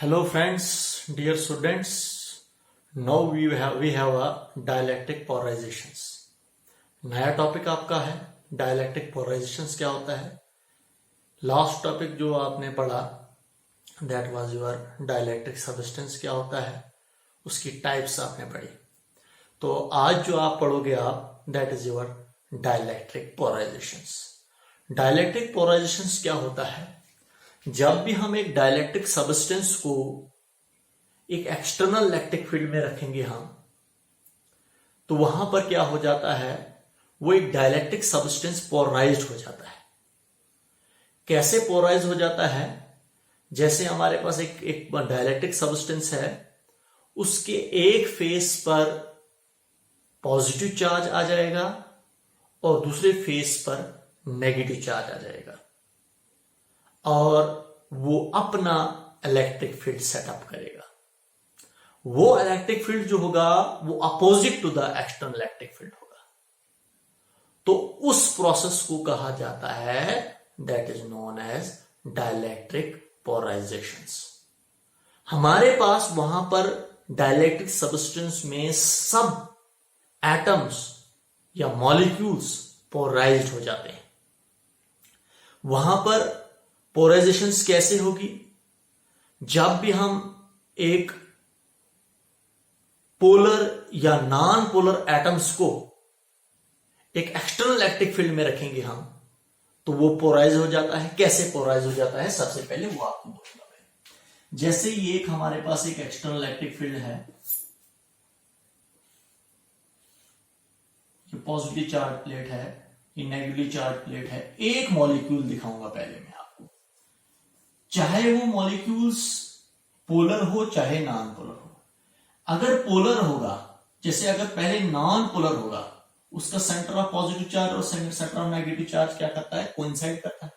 Hello friends, dear students. Now we have a dialectic polarizations. नया topic आपका है dialectic polarisations क्या होता है। लास्ट टॉपिक जो आपने पढ़ा that was your dialectic substance क्या होता है, उसकी टाइप्स आपने पढ़ी। तो आज जो आप पढ़ोगे आप that is your dielectric polarisations. Dielectric polarisations क्या होता है, जब भी हम एक डायलैक्टिक सबस्टेंस को एक एक्सटर्नल इलेक्ट्रिक फील्ड में रखेंगे हम, तो वहां पर क्या हो जाता है, वो एक डायलैक्टिक सबस्टेंस पोलराइज्ड हो जाता है। कैसे पोलराइज हो जाता है, जैसे हमारे पास एक डायलैक्टिक सबस्टेंस है, उसके एक फेस पर पॉजिटिव चार्ज आ जाएगा और दूसरे फेस पर नेगेटिव चार्ज आ जाएगा और वो अपना इलेक्ट्रिक फील्ड सेटअप करेगा। वो इलेक्ट्रिक फील्ड जो होगा वो opposite to the external electric field होगा। तो उस प्रोसेस को कहा जाता है that is known as dielectric polarisations. हमारे पास वहां पर डायलैक्ट्रिक सबस्टेंस में सब एटम्स या मॉलिक्यूल्स पोलराइज्ड हो जाते हैं। वहां पर पोलराइजेशंस कैसे होगी, जब भी हम एक पोलर या नॉन पोलर एटम्स को एक एक्सटर्नल इलेक्ट्रिक फील्ड में रखेंगे हम, तो वो पोलराइज हो जाता है। कैसे पोलराइज हो जाता है, सबसे पहले वो आपको बोलूंगा मैं। जैसे ये एक हमारे पास एक एक्सटर्नल इलेक्ट्रिक फील्ड है, ये पॉजिटिव चार्ज प्लेट है, ये नेगेटिव चार्ज प्लेट है। एक मॉलिक्यूल दिखाऊंगा पहले मैं आपको, चाहे वो मॉलिक्यूल्स पोलर हो चाहे नॉन पोलर हो। अगर पोलर होगा, जैसे अगर पहले नॉन पोलर होगा, उसका सेंटर ऑफ पॉजिटिव चार्ज और सेंटर ऑफ नेगेटिव चार्ज क्या करता है, कोइंसाइड करता है।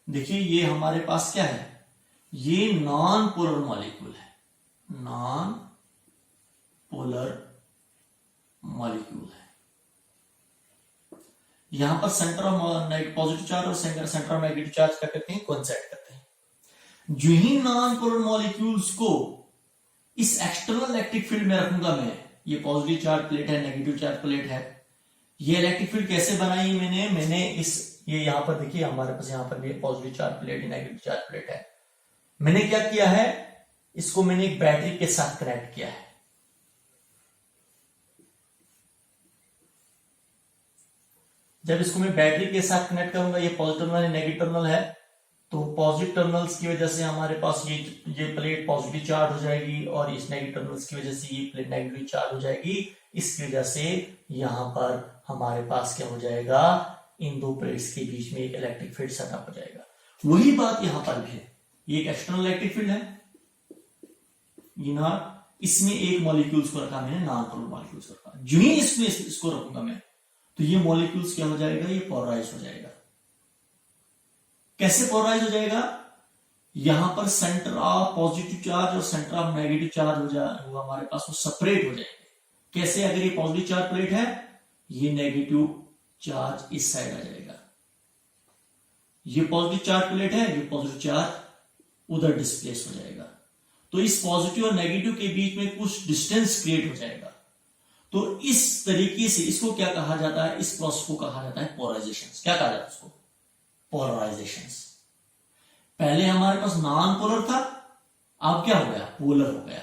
देखिए ये हमारे पास क्या है, ये नॉन पोलर मॉलिक्यूल है, नॉन पोलर मॉलिक्यूल है। यहां पर सेंटर ऑफ पॉजिटिव चार्ज और सेंटर ऑफ नेगेटिव चार्ज क्या करते हैं, कोइंसाइड करते हैं। जो ही नॉन पोलर मॉलिक्यूल्स को इस एक्सटर्नल इलेक्ट्रिक फील्ड में रखूंगा मैं, ये पॉजिटिव चार्ज प्लेट है, नेगेटिव चार्ज प्लेट है। ये इलेक्ट्रिक फील्ड कैसे बनाई मैंने ये यहां पर देखिए हमारे पास यहां पर भी positive charge plate, negative charge plate है। मैंने क्या किया है, इसको मैंने एक बैटरी के साथ कनेक्ट किया है। जब इसको मैं बैटरी के साथ कनेक्ट करूंगा, ये पॉजिटिव टर्मिनल नेगेटिव टर्मिनल है, तो पॉजिटिव टर्मिनल्स की वजह से हमारे पास ये प्लेट पॉजिटिव चार्ज हो जाएगी और इस नेगेटिव टर्मिनल्स की वजह से ये प्लेट नेगेटिव चार्ज हो जाएगी। इसकी वजह से यहां पर हमारे पास क्या हो जाएगा, इन दो प्लेट्स के बीच में एक इलेक्ट्रिक फील्ड सेटअप हो जाएगा। वही बात यहां पर भी है, ये एक एक्सटर्नल इलेक्ट्रिक फील्ड है, इसमें एक मॉलिक्यूल्स को रखा मैंने, नॉन पोलर मॉलिक्यूल्स को रखा। जो ही इसमें इसको रखूंगा मैं, तो ये मॉलिक्यूल्स क्या हो जाएगा, ये पोलराइज हो जाएगा। कैसे पोलराइज हो जाएगा, यहां पर सेंटर ऑफ पॉजिटिव चार्ज और सेंटर ऑफ नेगेटिव चार्ज वो हमारे पास वो सेपरेट हो जाएंगे। कैसे, अगर ये पॉजिटिव चार्ज प्लेट है, ये नेगेटिव चार्ज इस साइड आ जाएगा। ये पॉजिटिव चार्ज प्लेट है, ये पॉजिटिव चार्ज उधर डिस्प्लेस हो जाएगा। तो इस पॉजिटिव और नेगेटिव के बीच में कुछ डिस्टेंस क्रिएट हो जाएगा। तो इस तरीके से इसको क्या कहा जाता है, इस प्रोसेस को कहा जाता है पोलराइजेशन। क्या कहा जाता है उसको, पोलराइजेशंस। पहले हमारे पास नॉन पोलर था, अब क्या हो गया, पोलर हो गया।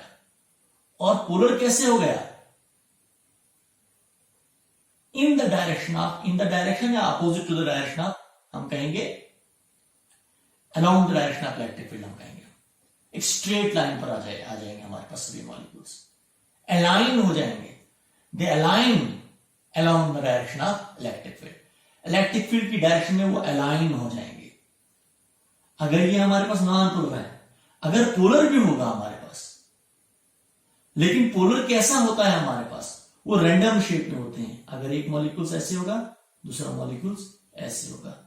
और पोलर कैसे हो गया, इन द डायरेक्शन या opposite to the direction of, हम कहेंगे along the direction of electric field, हम कहेंगे एक स्ट्रेट लाइन पर आ जाएंगे हमारे पास सभी मॉलिक्यूल्स, अलाइन हो जाएंगे। They align along the direction of electric field, electric field की डायरेक्शन में वो अलाइन हो जाएंगे। अगर ये हमारे पास नॉन पोलर है, अगर पोलर भी होगा हमारे पास, लेकिन पोलर कैसा होता है हमारे पास, वो रैंडम शेप में होते हैं। अगर एक मॉलिक्यूल्स ऐसे होगा, दूसरा मॉलिक्यूल्स ऐसे होगा,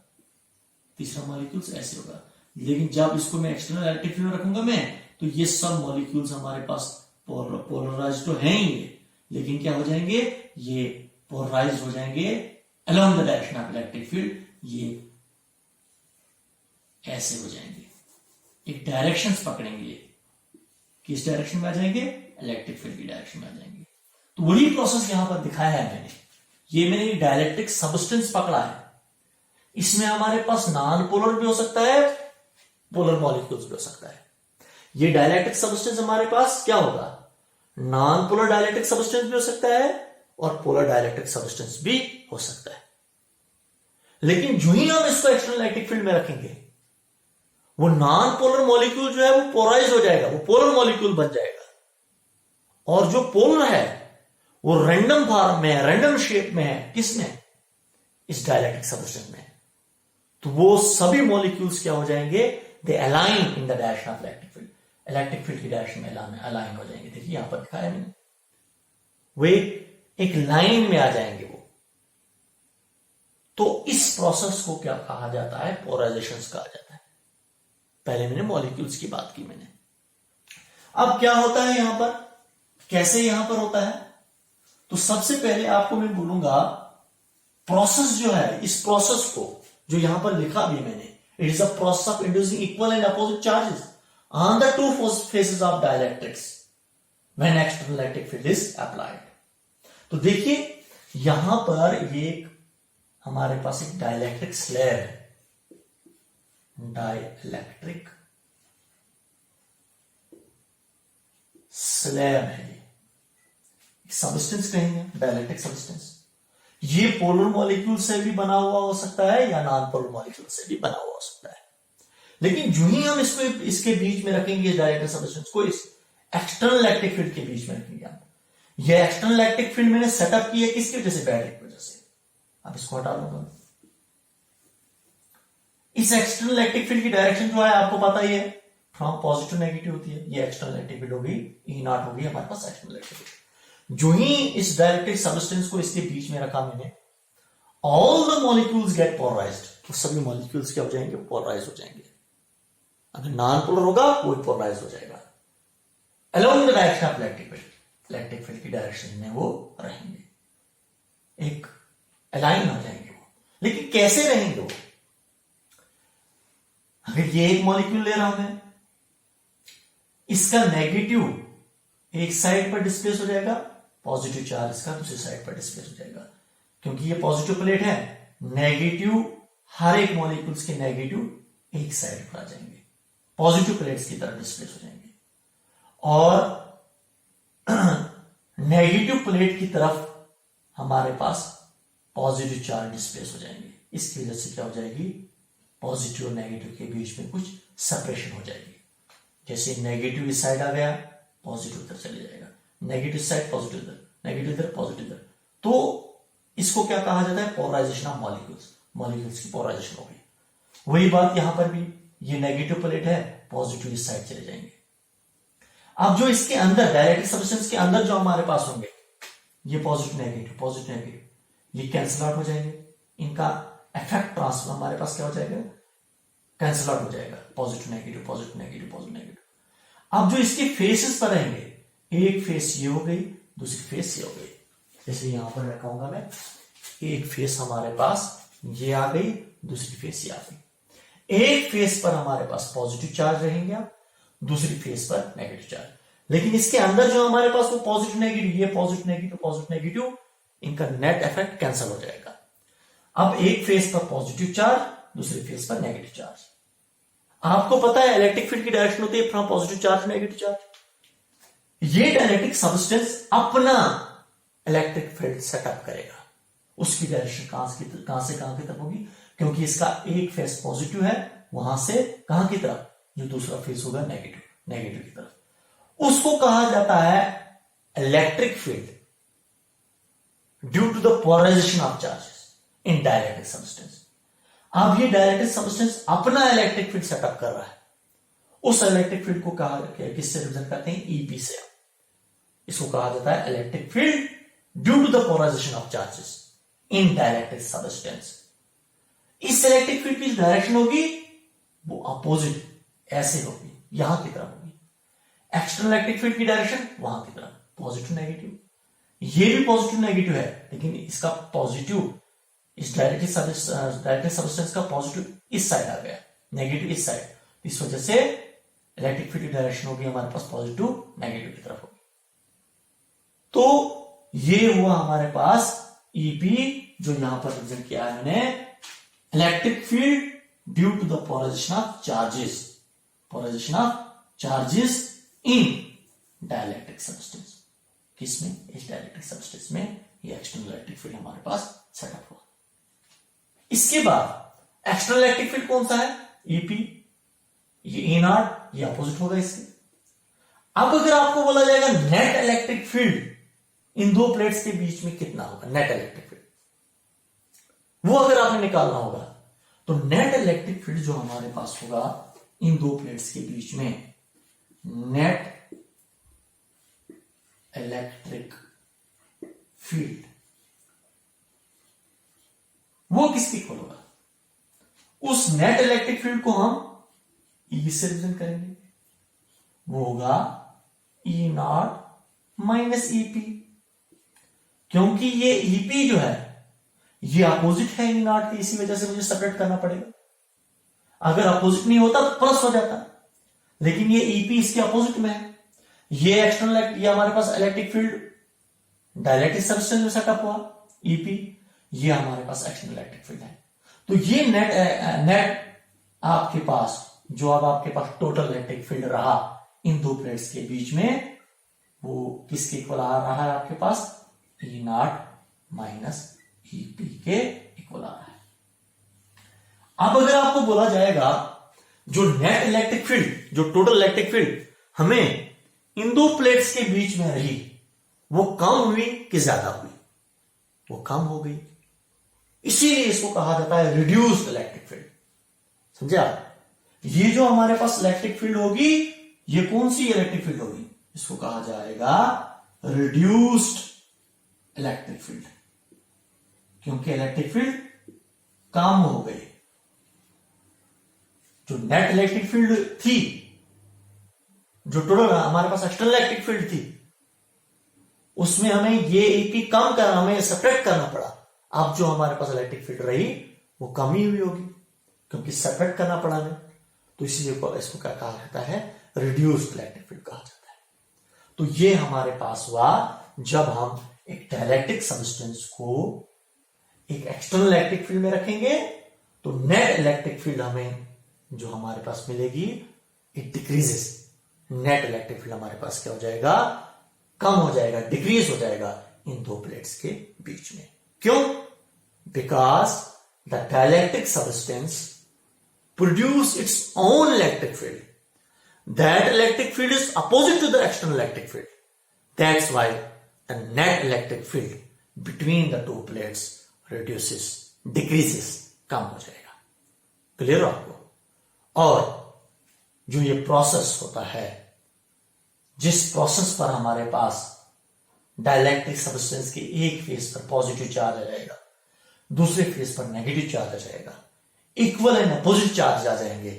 तीसरा मॉलिक्यूल्स ऐसे होगा। लेकिन जब इसको मैं एक्सटर्नल इलेक्ट्रिक फील्ड में रखूंगा मैं, तो ये सब मॉलिक्यूल्स हमारे पास पोलराइज तो हैं ही, लेकिन क्या हो जाएंगे, ये पोलराइज हो जाएंगे along the direction of electric field, ये ऐसे हो जाएंगे। एक डायरेक्शंस पकड़ेंगे, किस डायरेक्शन में आ जाएंगे, इलेक्ट्रिक फील्ड की डायरेक्शन में आ जाएंगे। तो वही प्रोसेस यहां पर दिखाया है मैंने, ये मैंने डाइलेक्ट्रिक सब्सटेंस पकड़ा है, इसमें हमारे पास नॉन पोलर भी हो सकता है, पोलर मॉलिक्यूल्स भी हो सकता है। ये डाइलेक्ट्रिक सब्सटेंस हमारे पास क्या होगा, नॉन पोलर डाइलेक्ट्रिक सब्सटेंस भी हो सकता है और पोलर डाइलेक्ट्रिक सब्सटेंस भी हो सकता है। लेकिन जो ही हम इसको एक्सटर्नल इलेक्ट्रिक फील्ड में रखेंगे, वो नॉन पोलर मॉलिक्यूल जो है वो पोलराइज हो जाएगा, वो पोलर मॉलिक्यूल बन जाएगा, और जो पोलर है वो रैंडम फॉर्म में है, रैंडम शेप में है, किसमें, इस डाइलेक्ट्रिक सब्सटेंस में। तो वो सभी मॉलिक्यूल्स क्या हो जाएंगे, they align in the direction of electric field, electric field की डायरेक्शन में अलाइन हो जाएंगे। देखिए यहां पर दिखाया मैंने, वे एक लाइन में आ जाएंगे वो। तो इस प्रोसेस को क्या कहा जाता है, पोलराइजेशन कहा जाता है। पहले मैंने मॉलिक्यूल्स की बात की मैंने। अब क्या होता है यहां पर, कैसे यहां पर होता है, तो सबसे पहले आपको मैं बोलूंगा प्रोसेस जो है, इस प्रोसेस को जो यहां पर लिखा भी मैंने, it is a process of inducing equal and opposite charges on the two faces of dielectrics when external electric field is applied. तो देखिए यहां पर ये हमारे पास एक डाइलेक्ट्रिक स्लैब है, डाइलेक्ट्रिक स्लैब है, सब्सटेंस कहेंगे, डाइलेक्ट्रिक सब्सटेंस। ये पोलर मॉलिक्यूल से भी बना हुआ हो सकता है या नॉन पोलर मॉलिक्यूल से भी बना हुआ हो सकता है। लेकिन जो ही हम इसको इसके बीच में रखेंगे, डाइलेक्ट्रिक सब्सटेंस को इस एक्सटर्नल इलेक्ट्रिक फील्ड के बीच में रखेंगे हम। ये एक्सटर्नल इलेक्ट्रिक फील्ड मैंने सेटअप किया किसकी वजह से, बैटरी की वजह से। अब इसको हटा दूंगा। इस एक्सटर्नल इलेक्ट्रिक फील्ड की डायरेक्शन जो है आपको पता ही है, फ्रॉम पॉजिटिव नेगेटिव होती है। ये एक्सटर्नल इलेक्ट्रिक फील्ड होगी, ई नॉट होगी हमारे पास एक्सटर्नल इलेक्ट्रिक फील्ड। जो ही इस डाइलेक्ट्रिक सब्सटेंस को इसके बीच में रखा मैंने, all the molecules get polarized, तो सभी मॉलिक्यूल्स क्या हो जाएंगे, पोलराइज हो जाएंगे। अगर नॉन पोलर होगा वो पोलराइज हो जाएगा along the direction of electric field, electric field की डायरेक्शन में वो रहेंगे, एक अलाइन हो जाएंगे वो। लेकिन कैसे रहेंगे वो, अगर ये एक मॉलिक्यूल ले रहा हूं मैं, इसका नेगेटिव एक साइड पर डिस्प्लेस हो जाएगा, पॉजिटिव चार्ज इसका दूसरी साइड पर डिस्प्लेस हो जाएगा, क्योंकि ये पॉजिटिव प्लेट है। नेगेटिव हर एक मॉलिक्यूल्स के नेगेटिव एक साइड पर आ जाएंगे, पॉजिटिव प्लेट्स की तरफ डिस्प्लेस हो जाएंगे, और नेगेटिव प्लेट की तरफ हमारे पास पॉजिटिव चार्ज डिस्प्लेस हो जाएंगे। इसकी वजह से क्या हो जाएगी, पॉजिटिव और नेगेटिव के बीच में कुछ सेपरेशन हो जाएगी। जैसे नेगेटिव इस साइड आ गया, पॉजिटिव इधर चले जाएगा, नेगेटिव साइड पॉजिटिव इधर, नेगेटिव इधर पॉजिटिव इधर। तो इसको क्या कहा जाता है, पोलराइजेशन ऑफ मॉलिक्यूल्स, मॉलिक्यूल्स की पोलराइजेशन हो गई। वही बात यहां पर भी, ये नेगेटिव प्लेट है, पॉजिटिव इस साइड चले जाएंगे। अब जो इसके अंदर डाइलेक्ट्रिक सब्सटेंस के अंदर जो हमारे पास होंगे, ये पॉजिटिव नेगेटिव पॉजिटिव नेगेटिव, ये कैंसिल आउट हो जाएंगे, इनका इफेक्ट ट्रांसफर हमारे पास क्या हो जाएगा, कैंसिल आउट हो जाएगा, positive negative positive negative positive negative. अब जो इसके फेसेस पर रहेंगे, एक फेस ये हो गई, दूसरी फेस ये हो गई। जैसे यहां पर मैं कहूंगा मैं, एक फेस हमारे पास ये आ गई, दूसरी फेस ये आ गई। एक फेस पर हमारे पास पॉजिटिव चार्ज रहेंगे, दूसरी फेस पर नेगेटिव चार्ज। लेकिन इसके अंदर जो हमारे पास वो पॉजिटिव नेगेटिव, ये पॉजिटिव नेगेटिव पॉजिटिव नेगेटिव, इनका नेट इफेक्ट कैंसिल हो जाएगा। अब एक फेस पर पॉजिटिव चार्ज, दूसरी फेस पर नेगेटिव चार्ज। आपको पता है इलेक्ट्रिक फील्ड की डायरेक्शन होती है from positive charge negative charge. ये डाइलेक्ट्रिक सब्सटेंस अपना इलेक्ट्रिक फील्ड सेटअप करेगा, उसकी डायरेक्शन कहां से कहां की तरफ होगी, क्योंकि इसका एक फेस पॉजिटिव है, वहां से कहां की तरफ, जो दूसरा फेस होगा नेगेटिव, नेगेटिव की तरफ। उसको कहा जाता है electric field due to the polarization of charges in dielectric substance. अब ये डाइलेक्ट्रिक सब्सटेंस अपना इलेक्ट्रिक फील्ड सेटअप कर रहा है, उस इलेक्ट्रिक फील्ड को कहा किससे रिप्रेजेंट करते हैं, ईपी से। इसको कहा जाता है electric field due to the polarization of charges in dielectric substance. इस इलेक्ट्रिक फील्ड की डायरेक्शन होगी वो अपोजिट, ऐसे होगी, यहां की तरफ होगी। एक्सटर्नल इलेक्ट्रिक फील्ड की डायरेक्शन वहां की तरफ, पॉजिटिव नेगेटिव। ये भी पॉजिटिव नेगेटिव है, लेकिन इसका पॉजिटिव, इस डाइलेक्ट्रिक सब्सटेंस का पॉजिटिव इस साइड आ गया, नेगेटिव इस साइड। इस वजह से इलेक्ट्रिक फील्ड की डायरेक्शन होगी हमारे पास पॉजिटिव नेगेटिव की तरफ होगी। तो ये हुआ हमारे पास ईपी, जो यहां पर रिप्रेजेंट किया है मैंने, electric field due to the polarization of charges, polarization of charges in dielectric substance. किसमें? इस डाइलेक्ट्रिक सब्सटेंस में ये एक्सटर्नल इलेक्ट्रिक फील्ड हमारे पास सेटअप हुआ। इसके बाद एक्सटर्नल इलेक्ट्रिक फील्ड कौन सा है? ईपी, ये ई नॉट, ये अपोजिट होगा इसके। अब अगर आपको बोला जाएगा नेट इलेक्ट्रिक फील्ड इन दो प्लेट्स के बीच में कितना होगा, नेट इलेक्ट्रिक फील्ड, वो अगर आपने निकालना होगा, तो नेट इलेक्ट्रिक फील्ड जो हमारे पास होगा इन दो प्लेट्स के बीच में, नेट इलेक्ट्रिक फील्ड, वो किसके इक्वल होगा? उस नेट इलेक्ट्रिक फील्ड को हम ई से रिप्रेजेंट करेंगे, वो होगा ई नॉट माइनस ईपी, क्योंकि ये ईपी जो है ये अपोजिट है ई नॉट की, इसी वजह से मुझे सेपरेट करना पड़ेगा। अगर अपोजिट नहीं होता तो प्लस हो जाता, लेकिन ये ईपी इसके अपोजिट में है। ये एक्सटर्नल, ये हमारे पास इलेक्ट्रिक फील्ड डाइलेक्ट्रिक सब्सटेंस में सेटअप हुआ ईपी, ये हमारे पास एक्सटर्नल इलेक्ट्रिक फील्ड है। तो ये नेट आपके पास, जो अब आपके पास टोटल इलेक्ट्रिक फील्ड रहा इन दो प्लेट्स के बीच में, वो किसके इक्वल आ रहा है आपके पास? ई नॉट माइनस ईपी के इक्वल आ रहा है। अब अगर आपको बोला जाएगा जो नेट इलेक्ट्रिक फील्ड, जो टोटल इलेक्ट्रिक फील्ड हमें इन दो प्लेट्स के बीच में रही, वो कम हुई कि ज्यादा हुई? वो कम हो गई, इसीलिए इसको कहा जाता है रिड्यूस्ड इलेक्ट्रिक फील्ड। समझे आप? ये जो हमारे पास इलेक्ट्रिक फील्ड होगी, ये कौन सी इलेक्ट्रिक फील्ड होगी? इसको कहा जाएगा रिड्यूस्ड इलेक्ट्रिक फील्ड, क्योंकि इलेक्ट्रिक फील्ड कम हो गई। जो नेट इलेक्ट्रिक फील्ड थी, जो टोटल हमारे पास एक्सटर्नल इलेक्ट्रिक फील्ड थी, उसमें हमें ये ईपी कम करना, हमें सेपरेट करना पड़ा। अब जो हमारे पास इलेक्ट्रिक फील्ड रही वो कम ही हुई होगी, क्योंकि सेपरेट करना पड़ा हमें। तो इसीलिए इसको क्या कहा जाता है? रिड्यूस्ड इलेक्ट्रिक फील्ड कहा जाता है। तो ये हमारे पास हुआ जब हम एक डाइलेक्ट्रिक सब्सटेंस को एक एक्सटर्नल इलेक्ट्रिक फील्ड में रखेंगे, तो नेट इलेक्ट्रिक फील्ड हमें जो हमारे पास मिलेगी, it decreases. Net electric field हमारे पास क्या हो जाएगा? कम हो जाएगा, डिक्रीज हो जाएगा इन दो प्लेट्स के बीच में। क्यों? Because the dielectric substance produce its own electric field, that electric field is opposite to the external electric field, that's why the net electric field between the two plates reduces, decreases, कम हो जाएगा। Clear हो आपको? और जो ये process होता है, जिस प्रोसेस पर हमारे पास डाइलेक्ट्रिक सब्सटेंस के एक फेस पर पॉजिटिव चार्ज आ जाएगा, दूसरे फेस पर नेगेटिव चार्ज आ जाएगा, इक्वल एंड अपोजिट चार्ज आ जाएंगे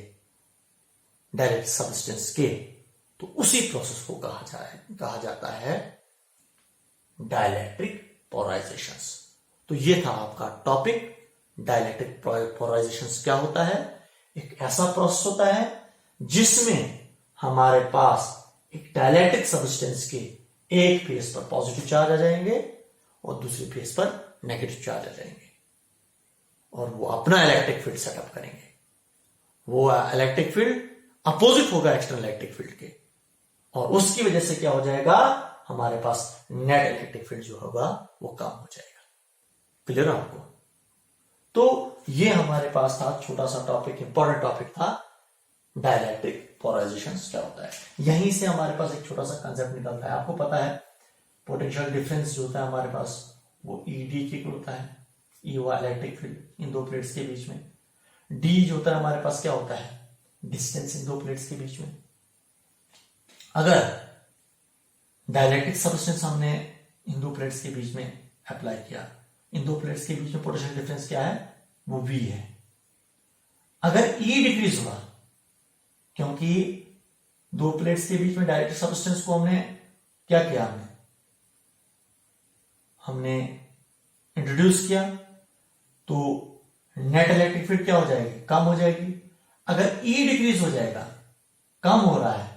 डाइलेक्ट्रिक सब्सटेंस के, तो उसी प्रोसेस को कहा जाता है डाइलेक्ट्रिक पोलराइजेशंस। तो ये था आपका टॉपिक, डाइलेक्ट्रिक पोलराइजेशंस क्या होता है। एक ऐसा प्रोसेस होता है जिसमें हमारे पास एक डाइलेक्ट्रिक सब्सटेंस के एक फेस पर पॉजिटिव चार्ज आ जाएंगे और दूसरे फेस पर नेगेटिव चार्ज आ जाएंगे, और वो अपना इलेक्ट्रिक फील्ड सेटअप करेंगे। वो इलेक्ट्रिक फील्ड अपोजिट होगा एक्सटर्नल इलेक्ट्रिक फील्ड के, और उसकी वजह से क्या हो जाएगा? हमारे पास नेट इलेक्ट्रिक फील्ड जो होगा वो कम हो जाएगा। क्लियर है आपको? तो ये हमारे पास था छोटा सा टॉपिक, इंपॉर्टेंट टॉपिक था, डाइलेक्ट्रिक पोलराइजेशन क्या होता है। यहीं से हमारे पास एक छोटा सा कंसेप्ट निकलता है। आपको पता है पोटेंशियल डिफरेंस जो होता है हमारे पास, वो ईडी के होता है, ई हुआ इलेक्ट्रिक फील्ड इन दो प्लेट्स के बीच में। डी जो होता है हमारे पास क्या होता है? डिस्टेंस इन दो प्लेट्स के बीच में। अगर डाइलेक्ट्रिक सब्सटेंस हमने इन दो प्लेट्स के बीच में अप्लाई किया, इन दो प्लेट्स के बीच में पोटेंशियल डिफरेंस क्या है? वो V है। अगर E डिक्रीज हुआ, क्योंकि दो प्लेट्स के बीच में डाइलेक्ट्रिक सब्सटेंस को हमने क्या किया, हमने इंट्रोड्यूस किया, तो नेट इलेक्ट्रिक फील्ड क्या हो जाएगी? कम हो जाएगी। अगर E डिक्रीज हो जाएगा, कम हो रहा है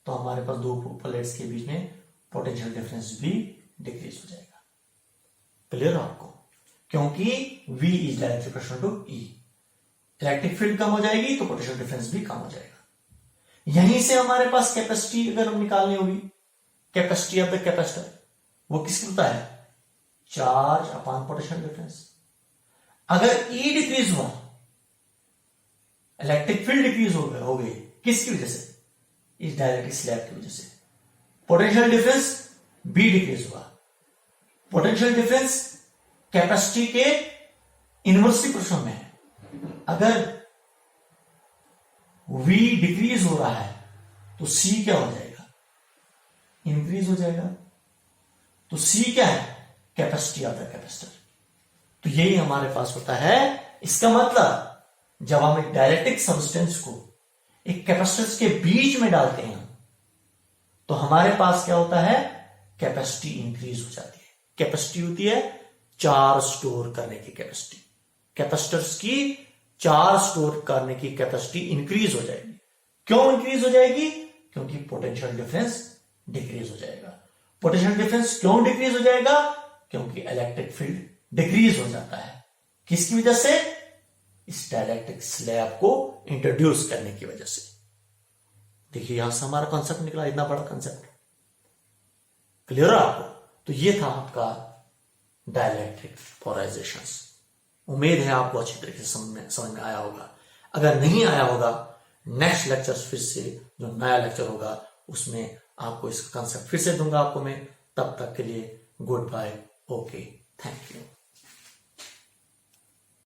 तो हमारे पास दो प्लेट्स के बीच में पोटेंशियल डिफरेंस भी डिक्रीज हो जाएगा। क्लियर है आपको? क्योंकि V is directly proportional to E। Electric field कम हो जाएगी तो पोटेंशियल डिफरेंस भी कम हो जाएगा। यहीं से हमारे पास कैपेसिटी अगर हम निकालनी होगी, कैपेसिटी ऑफ द कैपेसिटर, वो किसकी होता है? Charge upon potential difference. अगर E डिक्रीज हुआ, इलेक्ट्रिक फील्ड डिक्रीज हो गई, किसकी वजह से? इस डायरेक्टली स्लैब की वजह से। पोटेंशियल डिफरेंस B डिक्रीज हुआ। पोटेंशियल डिफरेंस कैपेसिटी के इनवर्सली प्रोपोर्शनल में है। अगर V डिक्रीज हो रहा है तो C क्या हो जाएगा? इंक्रीज हो जाएगा। तो C क्या है? Capacity of the capacitor. तो यही हमारे पास होता है। इसका मतलब जब हम एक डायलेक्ट्रिक सब्सटेंस को एक कैपेसिटर के बीच में डालते हैं तो हमारे पास क्या होता है? कैपेसिटी इंक्रीज हो जाती है। कैपेसिटी होती है चार्ज स्टोर करने की कैपेसिटी। कैपेसिटर्स की चार्ज स्टोर करने की कैपेसिटी इंक्रीज हो जाएगी। क्यों इंक्रीज हो जाएगी? क्योंकि पोटेंशियल डिफरेंस डिक्रीज हो जाएगा। पोटेंशियल डिफरेंस क्यों डिक्रीज हो जाएगा? क्योंकि इलेक्ट्रिक फील्ड डिक्रीज हो जाता है। किसकी वजह से? इस डाइलेक्ट्रिक स्लैब को इंट्रोड्यूस करने की वजह से। देखिए यहां से हमारा कॉन्सेप्ट निकला, इतना बड़ा कॉन्सेप्ट। क्लियर है आपको? तो ये था आपका डाइलेक्ट्रिक पोलराइजेशंस। उम्मीद है आपको अच्छी तरीके से समझ में आया होगा। अगर नहीं आया होगा, नेक्स्ट लेक्चर फिर से जो नया लेक्चर होगा उसमें आपको इसका कंसेप्ट फिर से दूंगा आपको मैं। तब तक के लिए goodbye, okay, thank you.